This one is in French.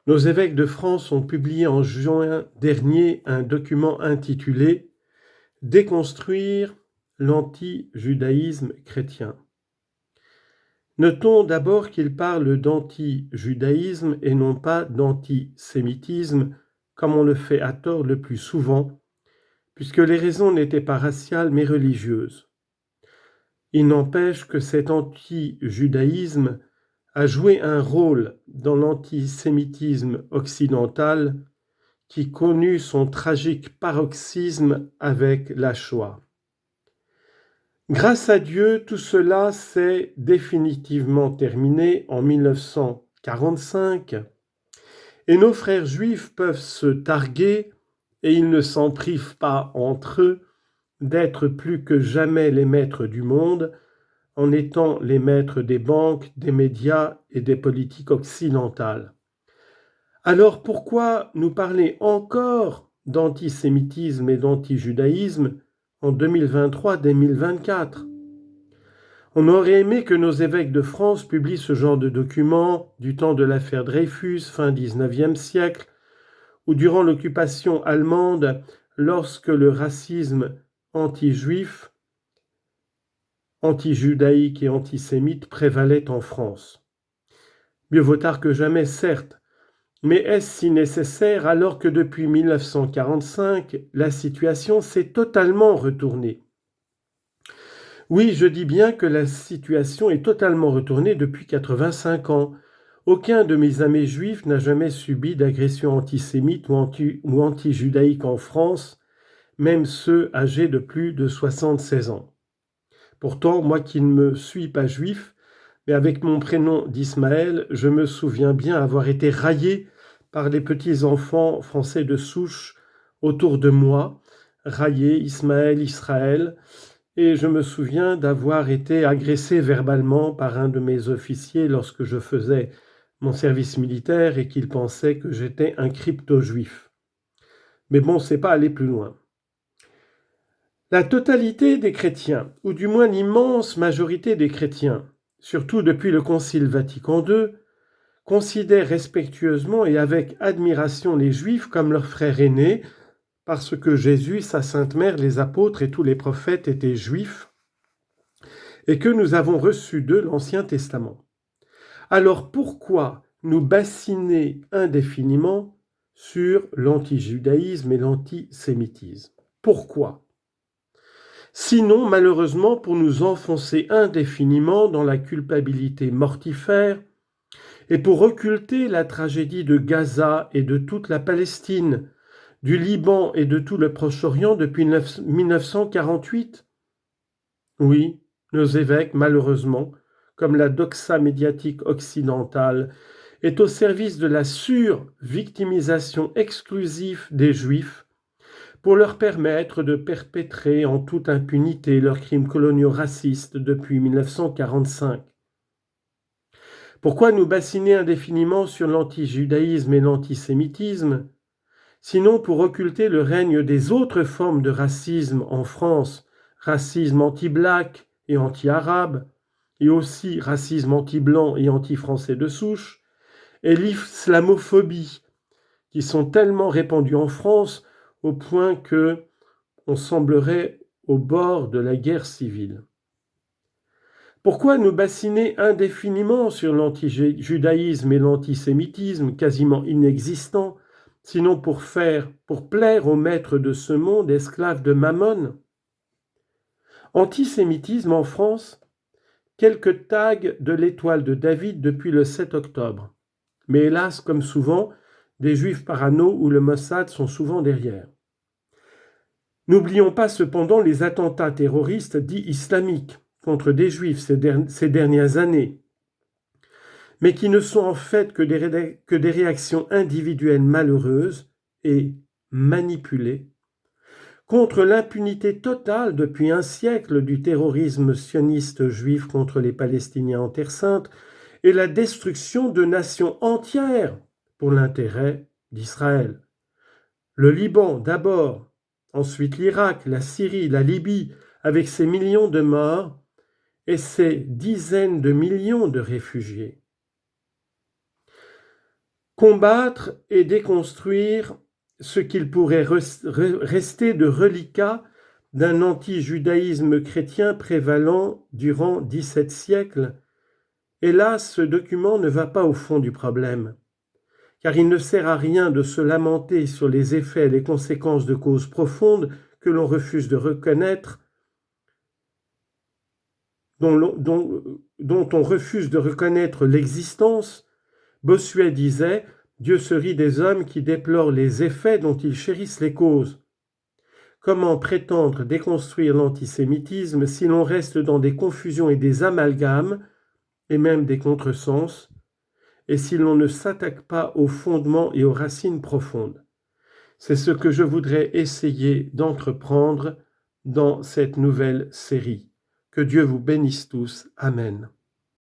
Nos évêques de France ont publié en juin dernier un document intitulé « Déconstruire l'anti-judaïsme chrétien ». Notons d'abord qu'il parle d'anti-judaïsme et non pas d'antisémitisme, comme on le fait à tort le plus souvent, puisque les raisons n'étaient pas raciales mais religieuses. Il n'empêche que cet anti-judaïsme a joué un rôle dans l'antisémitisme occidental qui connut son tragique paroxysme avec la Shoah. Grâce à Dieu, tout cela s'est définitivement terminé en 1945 et nos frères juifs peuvent se targuer, et ils ne s'en privent pas entre eux, d'être plus que jamais les maîtres du monde en étant les maîtres des banques, des médias et des politiques occidentales. Alors pourquoi nous parler encore d'antisémitisme et d'antijudaïsme en 2023-2024 ? On aurait aimé que nos évêques de France publient ce genre de documents du temps de l'affaire Dreyfus, fin 19e siècle, ou durant l'occupation allemande, lorsque le racisme anti-juif, anti-judaïque et antisémite prévalait en France. Mieux vaut tard que jamais, certes, mais est-ce si nécessaire alors que depuis 1945, la situation s'est totalement retournée ? Oui, je dis bien que la situation est totalement retournée depuis 85 ans. Aucun de mes amis juifs n'a jamais subi d'agression antisémite ou anti-judaïque en France, même ceux âgés de plus de 76 ans. Pourtant, moi qui ne me suis pas juif, mais avec mon prénom d'Ismaël, je me souviens bien avoir été raillé par les petits-enfants français de souche autour de moi, raillé Ismaël, Israël, et je me souviens d'avoir été agressé verbalement par un de mes officiers lorsque je faisais mon service militaire et qu'il pensait que j'étais un crypto-juif. Mais bon, c'est pas aller plus loin. La totalité des chrétiens, ou du moins l'immense majorité des chrétiens, surtout depuis le Concile Vatican II, considèrent respectueusement et avec admiration les Juifs comme leurs frères aînés, parce que Jésus, sa Sainte Mère, les apôtres et tous les prophètes étaient juifs, et que nous avons reçu d'eux l'Ancien Testament. Alors pourquoi nous bassiner indéfiniment sur l'antijudaïsme et l'antisémitisme ? Pourquoi ? Sinon, malheureusement, pour nous enfoncer indéfiniment dans la culpabilité mortifère et pour occulter la tragédie de Gaza et de toute la Palestine, du Liban et de tout le Proche-Orient depuis 1948. Oui, nos évêques, malheureusement, comme la doxa médiatique occidentale, est au service de la sur-victimisation exclusive des Juifs pour leur permettre de perpétrer en toute impunité leurs crimes coloniaux racistes depuis 1945. Pourquoi nous bassiner indéfiniment sur l'antijudaïsme et l'antisémitisme, sinon pour occulter le règne des autres formes de racisme en France, racisme anti-black et anti-arabe, et aussi racisme anti-blanc et anti-français de souche, et l'islamophobie, qui sont tellement répandues en France au point que on semblerait au bord de la guerre civile. Pourquoi nous bassiner indéfiniment sur l'antijudaïsme et l'antisémitisme quasiment inexistants, sinon pour plaire aux maîtres de ce monde, esclaves de Mammon ? Antisémitisme en France, quelques tags de l'étoile de David depuis le 7 octobre. Mais hélas, comme souvent, des juifs parano ou le Mossad sont souvent derrière. N'oublions pas cependant les attentats terroristes dits islamiques contre des juifs ces dernières années, mais qui ne sont en fait que des réactions individuelles malheureuses et manipulées contre l'impunité totale depuis un siècle du terrorisme sioniste juif contre les Palestiniens en Terre Sainte et la destruction de nations entières pour l'intérêt d'Israël. Le Liban d'abord, ensuite l'Irak, la Syrie, la Libye, avec ses millions de morts et ses dizaines de millions de réfugiés. combattre et déconstruire ce qu'il pourrait rester de reliquats d'un anti-judaïsme chrétien prévalant durant 17 siècles. Hélas, ce document ne va pas au fond du problème, car il ne sert à rien de se lamenter sur les effets et les conséquences de causes profondes que l'on refuse de reconnaître, dont on refuse de reconnaître l'existence. Bossuet disait « Dieu se rit des hommes qui déplorent les effets dont ils chérissent les causes ». Comment prétendre déconstruire l'antisémitisme si l'on reste dans des confusions et des amalgames, et même des contresens, et si l'on ne s'attaque pas aux fondements et aux racines profondes? C'est ce que je voudrais essayer d'entreprendre dans cette nouvelle série. Que Dieu vous bénisse tous. Amen.